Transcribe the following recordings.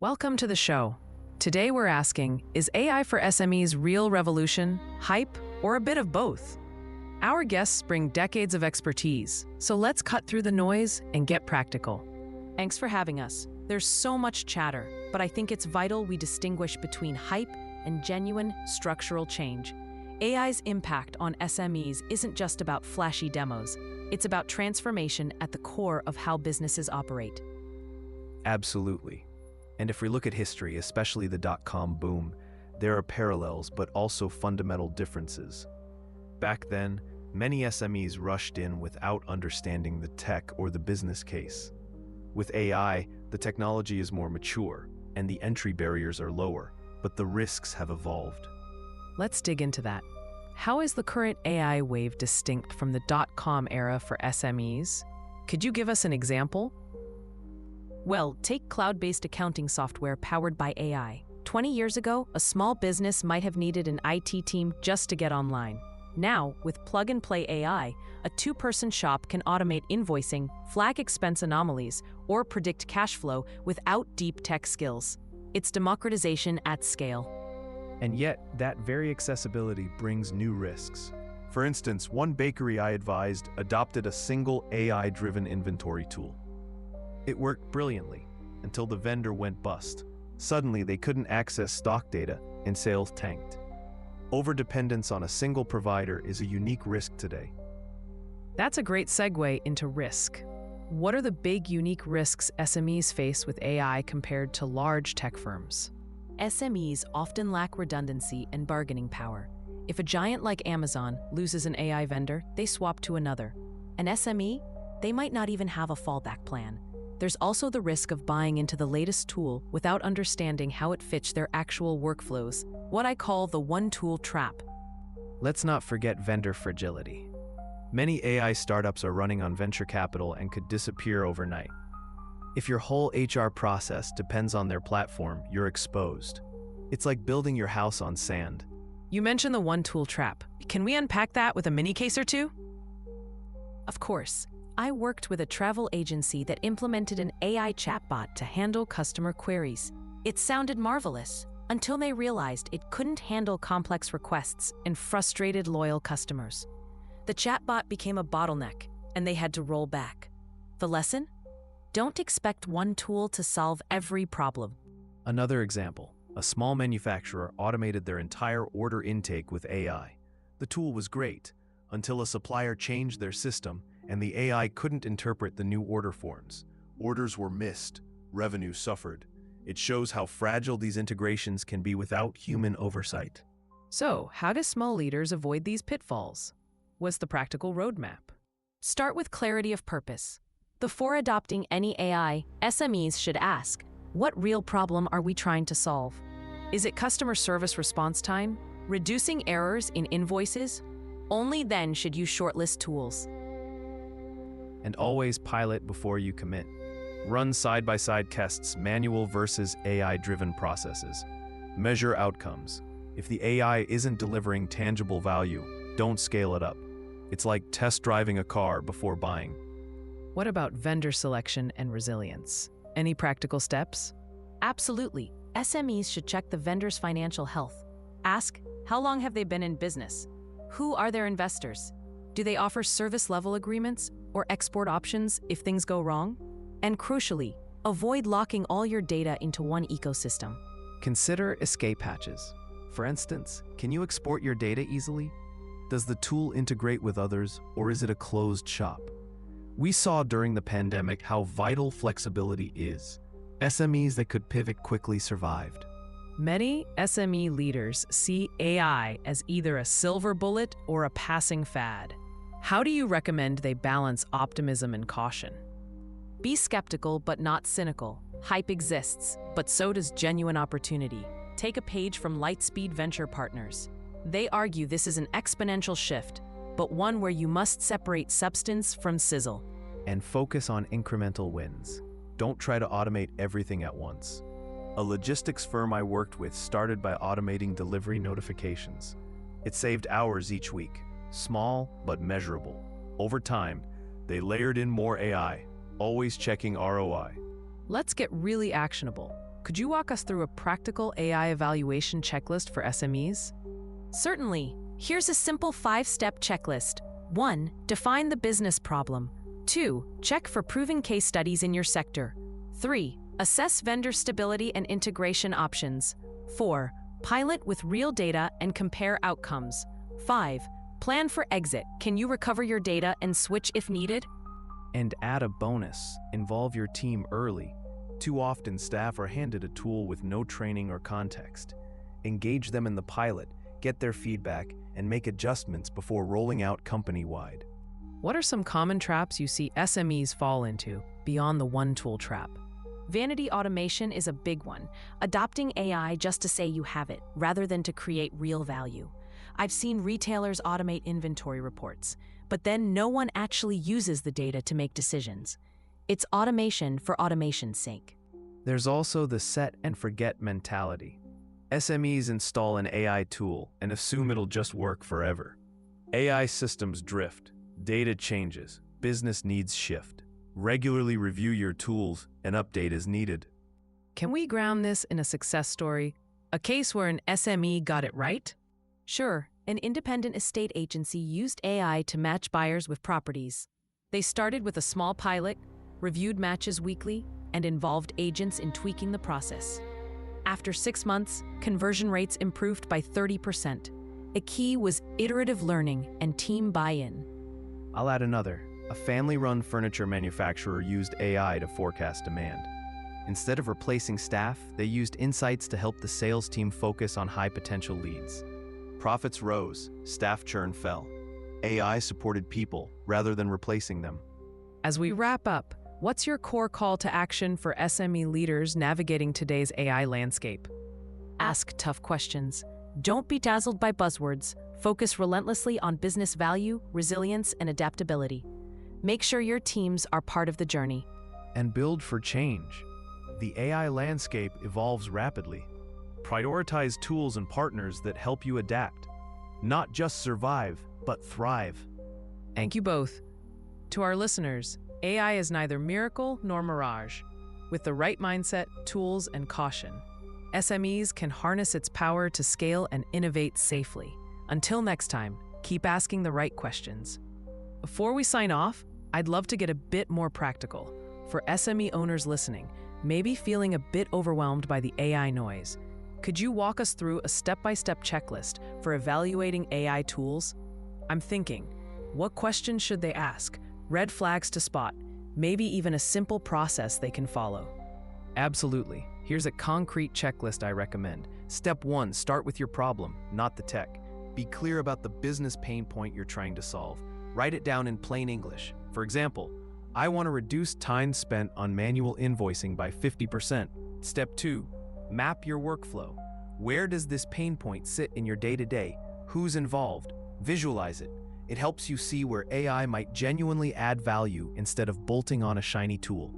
Welcome to the show. Today we're asking, is AI for SMEs real revolution, hype, or a bit of both? Our guests bring decades of expertise, so let's cut through the noise and get practical. Thanks for having us. There's so much chatter, but I think it's vital we distinguish between hype and genuine structural change. AI's impact on SMEs isn't just about flashy demos. It's about transformation at the core of how businesses operate. Absolutely. And if we look at history, especially the dot-com boom, there are parallels but also fundamental differences. Back then, many SMEs rushed in without understanding the tech or the business case. With AI, the technology is more mature, and the entry barriers are lower, but the risks have evolved. Let's dig into that. How is the current AI wave distinct from the dot-com era for SMEs? Could you give us an example? Well, take cloud-based accounting software powered by AI. 20 years ago, a small business might have needed an IT team just to get online. Now, with plug-and-play AI, a two-person shop can automate invoicing, flag expense anomalies, or predict cash flow without deep tech skills. It's democratization at scale. And yet, that very accessibility brings new risks. For instance, one bakery I advised adopted a single AI-driven inventory tool. It worked brilliantly, until the vendor went bust. Suddenly, they couldn't access stock data, and sales tanked. Overdependence on a single provider is a unique risk today. That's a great segue into risk. What are the big unique risks SMEs face with AI compared to large tech firms? SMEs often lack redundancy and bargaining power. If a giant like Amazon loses an AI vendor, they swap to another. An SME, they might not even have a fallback plan. There's also the risk of buying into the latest tool without understanding how it fits their actual workflows, what I call the one-tool trap. Let's not forget vendor fragility. Many AI startups are running on venture capital and could disappear overnight. If your whole HR process depends on their platform, you're exposed. It's like building your house on sand. You mentioned the one-tool trap. Can we unpack that with a mini case or two? Of course. I worked with a travel agency that implemented an AI chatbot to handle customer queries. It sounded marvelous until they realized it couldn't handle complex requests and frustrated loyal customers. The chatbot became a bottleneck, and they had to roll back. The lesson? Don't expect one tool to solve every problem. Another example, a small manufacturer automated their entire order intake with AI. The tool was great, until a supplier changed their system and the AI couldn't interpret the new order forms. Orders were missed, revenue suffered. It shows how fragile these integrations can be without human oversight. So, how do small leaders avoid these pitfalls? What's the practical roadmap? Start with clarity of purpose. Before adopting any AI, SMEs should ask, what real problem are we trying to solve? Is it customer service response time? Reducing errors in invoices? Only then should you shortlist tools. And always pilot before you commit. Run side-by-side tests, manual versus AI-driven processes. Measure outcomes. If the AI isn't delivering tangible value, don't scale it up. It's like test driving a car before buying. What about vendor selection and resilience? Any practical steps? Absolutely. SMEs should check the vendor's financial health. Ask, how long have they been in business? Who are their investors? Do they offer service-level agreements or export options if things go wrong? And crucially, avoid locking all your data into one ecosystem. Consider escape hatches. For instance, can you export your data easily? Does the tool integrate with others, or is it a closed shop? We saw during the pandemic how vital flexibility is. SMEs that could pivot quickly survived. Many SME leaders see AI as either a silver bullet or a passing fad. How do you recommend they balance optimism and caution? Be skeptical but not cynical. Hype exists, but so does genuine opportunity. Take a page from Lightspeed Venture Partners. They argue this is an exponential shift, but one where you must separate substance from sizzle. And focus on incremental wins. Don't try to automate everything at once. A logistics firm I worked with started by automating delivery notifications. It saved hours each week. Small, but measurable. Over time, they layered in more AI, always checking ROI. Let's get really actionable. Could you walk us through a practical AI evaluation checklist for SMEs? Certainly. Here's a simple 5-step checklist. 1. Define the business problem. 2. Check for proven case studies in your sector. 3. Assess vendor stability and integration options. 4. Pilot with real data and compare outcomes. 5. Plan for exit. Can you recover your data and switch if needed? And add a bonus. Involve your team early. Too often, staff are handed a tool with no training or context. Engage them in the pilot, get their feedback, and make adjustments before rolling out company-wide. What are some common traps you see SMEs fall into beyond the one-tool trap? Vanity automation is a big one, adopting AI just to say you have it, rather than to create real value. I've seen retailers automate inventory reports, but then no one actually uses the data to make decisions. It's automation for automation's sake. There's also the set and forget mentality. SMEs install an AI tool and assume it'll just work forever. AI systems drift, data changes, business needs shift. Regularly review your tools and update as needed. Can we ground this in a success story? A case where an SME got it right? Sure, an independent estate agency used AI to match buyers with properties. They started with a small pilot, reviewed matches weekly, and involved agents in tweaking the process. After 6 months, conversion rates improved by 30%. A key was iterative learning and team buy-in. I'll add another. A family-run furniture manufacturer used AI to forecast demand. Instead of replacing staff, they used insights to help the sales team focus on high-potential leads. Profits rose, staff churn fell. AI supported people rather than replacing them. As we wrap up, what's your core call to action for SME leaders navigating today's AI landscape? Ask tough questions. Don't be dazzled by buzzwords. Focus relentlessly on business value, resilience, and adaptability. Make sure your teams are part of the journey. And build for change. The AI landscape evolves rapidly. Prioritize tools and partners that help you adapt. Not just survive, but thrive. Thank you both. To our listeners, AI is neither miracle nor mirage. With the right mindset, tools, and caution, SMEs can harness its power to scale and innovate safely. Until next time, keep asking the right questions. Before we sign off, I'd love to get a bit more practical. For SME owners listening, maybe feeling a bit overwhelmed by the AI noise, could you walk us through a step-by-step checklist for evaluating AI tools? I'm thinking, what questions should they ask? Red flags to spot, maybe even a simple process they can follow. Absolutely. Here's a concrete checklist I recommend. Step 1, start with your problem, not the tech. Be clear about the business pain point you're trying to solve. Write it down in plain English. For example, I want to reduce time spent on manual invoicing by 50%. Step 2, map your workflow. Where does this pain point sit in your day-to-day? Who's involved? Visualize it. It helps you see where AI might genuinely add value instead of bolting on a shiny tool.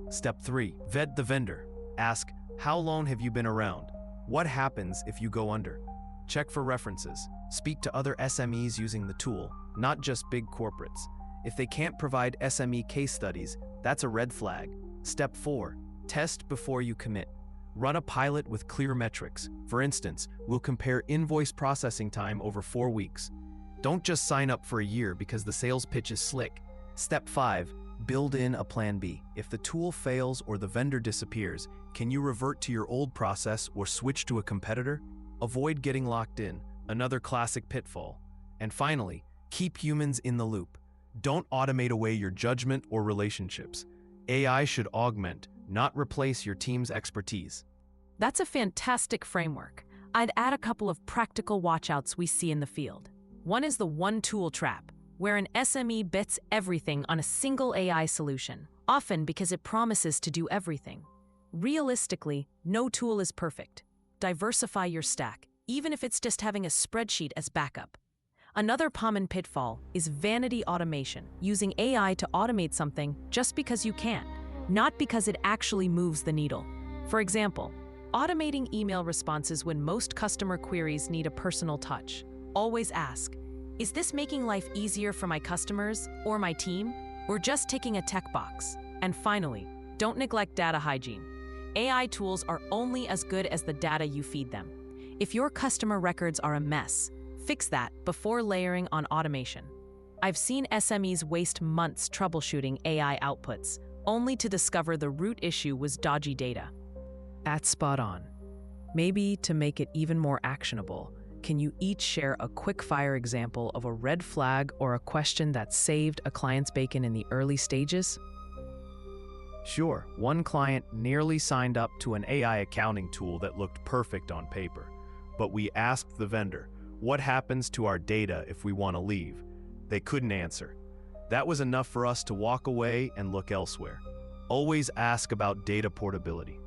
Step 3, vet the vendor. Ask, how long have you been around? What happens if you go under? Check for references. Speak to other SMEs using the tool, not just big corporates. If they can't provide SME case studies, that's a red flag. Step 4, test before you commit. Run a pilot with clear metrics. For instance, we'll compare invoice processing time over 4 weeks. Don't just sign up for a year because the sales pitch is slick. Step 5, build in a plan B. If the tool fails or the vendor disappears, can you revert to your old process or switch to a competitor? Avoid getting locked in, another classic pitfall. And finally, keep humans in the loop. Don't automate away your judgment or relationships. AI should augment, not replace your team's expertise. That's a fantastic framework. I'd add a couple of practical watchouts we see in the field. One is the one-tool trap, where an SME bets everything on a single AI solution, often because it promises to do everything. Realistically, no tool is perfect. Diversify your stack, even if it's just having a spreadsheet as backup. Another common pitfall is vanity automation, using AI to automate something just because you can, not because it actually moves the needle. For example, automating email responses when most customer queries need a personal touch. Always ask, is this making life easier for my customers or my team, or just ticking a checkbox? And finally, don't neglect data hygiene. AI tools are only as good as the data you feed them. If your customer records are a mess, fix that before layering on automation. I've seen SMEs waste months troubleshooting AI outputs, only to discover the root issue was dodgy data. That's spot on. Maybe to make it even more actionable, can you each share a quick-fire example of a red flag or a question that saved a client's bacon in the early stages? Sure, one client nearly signed up to an AI accounting tool that looked perfect on paper. But we asked the vendor, what happens to our data if we want to leave? They couldn't answer. That was enough for us to walk away and look elsewhere. Always ask about data portability.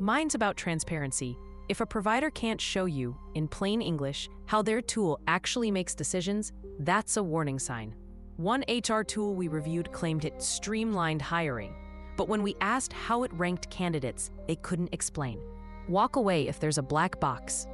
Mine's about transparency. If a provider can't show you, in plain English, how their tool actually makes decisions, that's a warning sign. One HR tool we reviewed claimed it streamlined hiring, but when we asked how it ranked candidates, they couldn't explain. Walk away if there's a black box.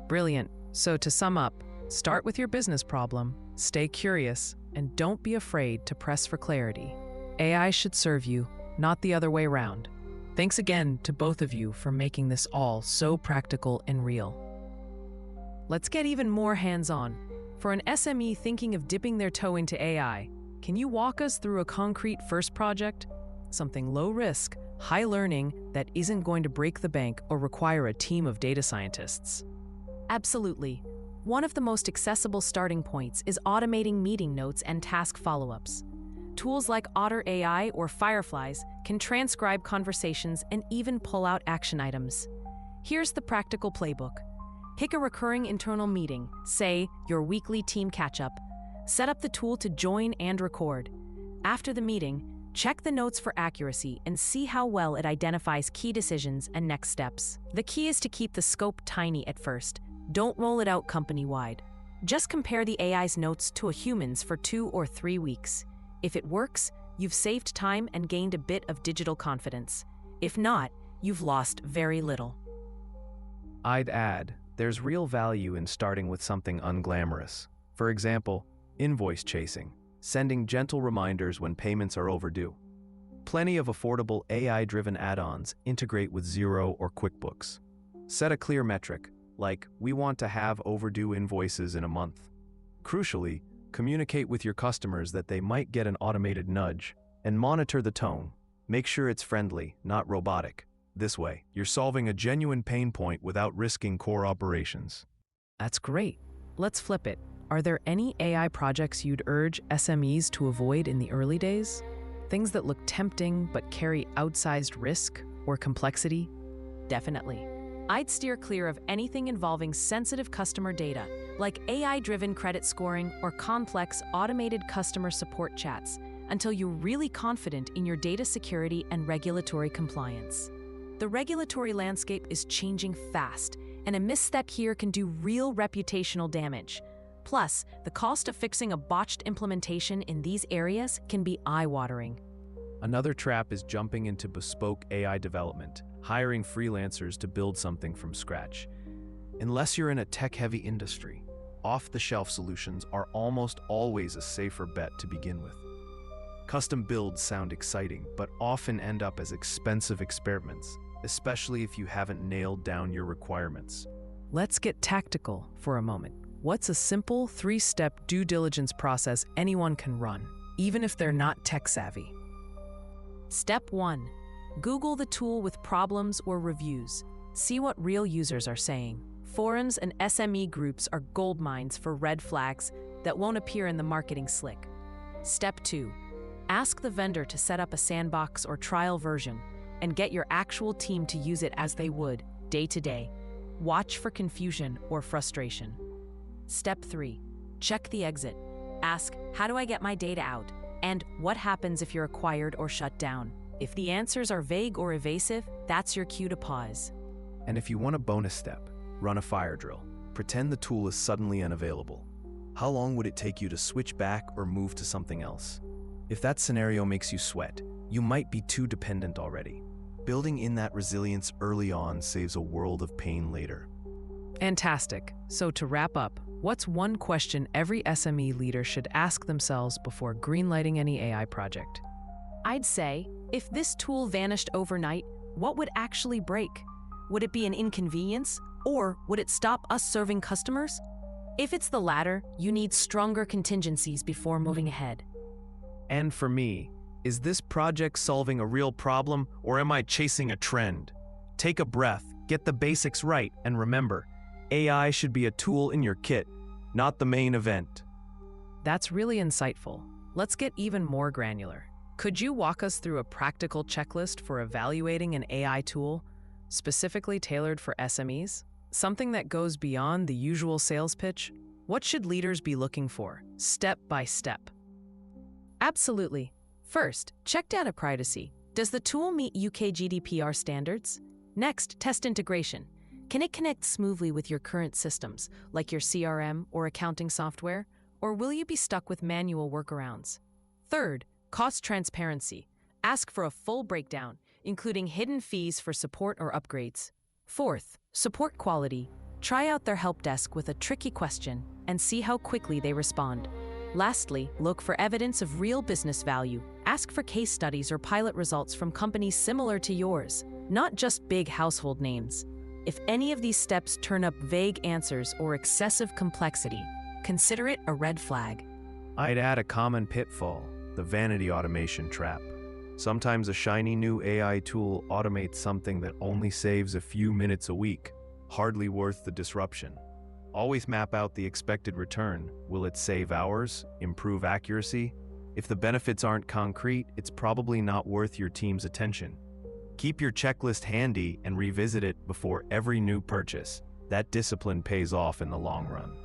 Brilliant. So to sum up, start with your business problem, stay curious, and don't be afraid to press for clarity. AI should serve you, not the other way around. Thanks again to both of you for making this all so practical and real. Let's get even more hands-on. For an SME thinking of dipping their toe into AI, can you walk us through a concrete first project? Something low risk, high learning that isn't going to break the bank or require a team of data scientists. Absolutely. One of the most accessible starting points is automating meeting notes and task follow-ups. Tools like Otter AI or Fireflies can transcribe conversations and even pull out action items. Here's the practical playbook. Pick a recurring internal meeting, say your weekly team catch-up. Set up the tool to join and record. After the meeting, check the notes for accuracy and see how well it identifies key decisions and next steps. The key is to keep the scope tiny at first. Don't roll it out company-wide. Just compare the AI's notes to a human's for 2 or 3 weeks. If it works, you've saved time and gained a bit of digital confidence. If not, you've lost very little. I'd add, there's real value in starting with something unglamorous. For example, invoice chasing, sending gentle reminders when payments are overdue. Plenty of affordable AI-driven add-ons integrate with Xero or QuickBooks. Set a clear metric, like we want to have overdue invoices in a month. Crucially, communicate with your customers that they might get an automated nudge, and monitor the tone. Make sure it's friendly, not robotic. This way, you're solving a genuine pain point without risking core operations. That's great. Let's flip it. Are there any AI projects you'd urge SMEs to avoid in the early days? Things that look tempting but carry outsized risk or complexity? Definitely. I'd steer clear of anything involving sensitive customer data, like AI-driven credit scoring or complex automated customer support chats, until you're really confident in your data security and regulatory compliance. The regulatory landscape is changing fast, and a misstep here can do real reputational damage. Plus, the cost of fixing a botched implementation in these areas can be eye-watering. Another trap is jumping into bespoke AI development, hiring freelancers to build something from scratch. Unless you're in a tech-heavy industry, off-the-shelf solutions are almost always a safer bet to begin with. Custom builds sound exciting, but often end up as expensive experiments, especially if you haven't nailed down your requirements. Let's get tactical for a moment. What's a simple 3-step due diligence process anyone can run, even if they're not tech-savvy? Step 1. Google the tool with problems or reviews. See what real users are saying. Forums and SME groups are goldmines for red flags that won't appear in the marketing slick. Step 2. Ask the vendor to set up a sandbox or trial version and get your actual team to use it as they would, day to day. Watch for confusion or frustration. Step 3. Check the exit. Ask, how do I get my data out? And what happens if you're acquired or shut down? If the answers are vague or evasive, that's your cue to pause. And if you want a bonus step, run a fire drill. Pretend the tool is suddenly unavailable. How long would it take you to switch back or move to something else? If that scenario makes you sweat, you might be too dependent already. Building in that resilience early on saves a world of pain later. Fantastic. So to wrap up, what's one question every SME leader should ask themselves before greenlighting any AI project? I'd say, if this tool vanished overnight, What would actually break? Would it be an inconvenience? Or would it stop us serving customers? If it's the latter, you need stronger contingencies before moving ahead. And for me, is this project solving a real problem, or am I chasing a trend? Take a breath, get the basics right, and remember, AI should be a tool in your kit, not the main event. That's really insightful. Let's get even more granular. Could you walk us through a practical checklist for evaluating an AI tool, specifically tailored for SMEs? Something that goes beyond the usual sales pitch? What should leaders be looking for, step by step? Absolutely. First, check data privacy. Does the tool meet UK GDPR standards? Next, test integration. Can it connect smoothly with your current systems, like your CRM or accounting software? Or will you be stuck with manual workarounds? Third, cost transparency. Ask for a full breakdown, including hidden fees for support or upgrades. Fourth, support quality. Try out their help desk with a tricky question and see how quickly they respond. Lastly, look for evidence of real business value. Ask for case studies or pilot results from companies similar to yours, not just big household names. If any of these steps turn up vague answers or excessive complexity, consider it a red flag. I'd add a common pitfall, the vanity automation trap. Sometimes a shiny new AI tool automates something that only saves a few minutes a week, hardly worth the disruption. Always map out the expected return. Will it save hours? Improve accuracy? If the benefits aren't concrete, it's probably not worth your team's attention. Keep your checklist handy and revisit it before every new purchase. That discipline pays off in the long run.